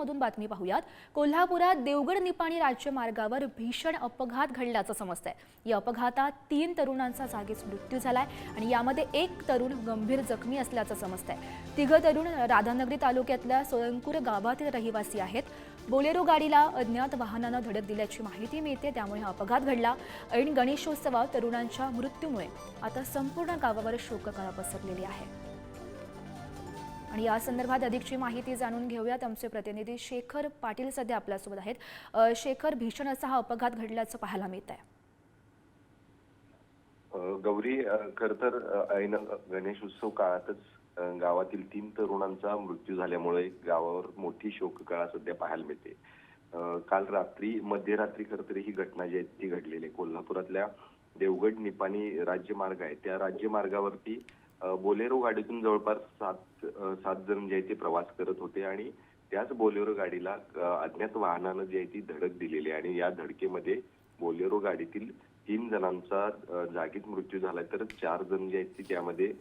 वृत्तमधून बातमी पाहूयात। कोल्हापुरात देवगड निपाणी राज्य मार्गावर भीषण अपघात घडल्याचं समजतंय। या अपघातात 3 तरुणांचा जागीच मृत्यू झालाय आणि यामध्ये एक तरुण गंभीर जखमी असल्याचं समजतंय। तिघं तरुण राधानगरी तालुक्यातल्या सोळंपूर गावातील रहिवासी आहेत। बोलेरो गाडीला अज्ञात वाहनानं धडक दिल्याची माहिती मिळते, त्यामुळे हा अपघात घडला। ऐन गणेशोत्सवात तरुणांच्या मृत्यूमुळे आता संपूर्ण गावावर शोककळा पसरलेली आहे। आणि या संदर्भात अधिकची माहिती जाणून घेऊयात। आमचे प्रतिनिधी शेखर पाटील सध्या आपल्यासोबत आहेत। शेखर, भीषण असा हा अपघात घडल्याचं पाहायला मिळत आहे। गौरी, खरं तर ऐन गणेश उत्सव काळातच गावातील 3 तरुणांचा मृत्यू झाल्यामुळे गावावर मोठी शोककळा सध्या पाहायला मिळते। काल रात्री मध्यरात्री खरं तर ही घटना जी आहे ती घडलेली आहे। कोल्हापुरातल्या देवगड निपाणी राज्यमार्ग आहे, त्या राज्यमार्गावरती बोलेरो गाडीतून जवळपास 7 जण जे आहे ते प्रवास करत होते आणि त्याच बोलेरो गाडीला अज्ञात वाहनानं जी आहे ती धडक दिलेली आहे आणि या धडकेमध्ये बोलेरो गाडीतील 3 जणांचा जागीच मृत्यू झाला, तर 4 जण जे आहेत त्यामध्ये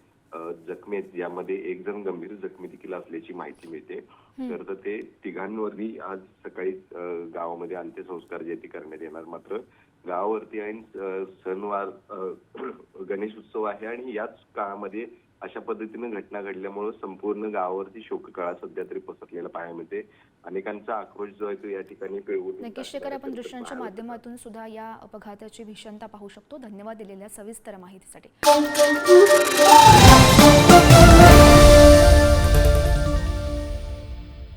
जखमी आहेत, यामध्ये एक जण गंभीर जखमी देखील असल्याची माहिती मिळते। तर ते तिघांवरही आज सकाळी गावामध्ये अंत्यसंस्कार जे ते करण्यात येणार। मात्र गावावरती ऐन सणवार गणेश उत्सव आहे आणि याच काळामध्ये अशा पद्धतीने घटना घडल्यामुळे संपूर्ण गावावरती शोककळा सध्या तरी पसरलेला पाहायला मिळते। अनेकांचा आक्रोश जो आहे तो या ठिकाणी पेळवून नक्कीच शेखर, आपण दृश्यांच्या माध्यमातून सुद्धा या अपघाताची भीषणता पाहू शकतो। धन्यवाद दिलेल्या सविस्तर माहितीसाठी।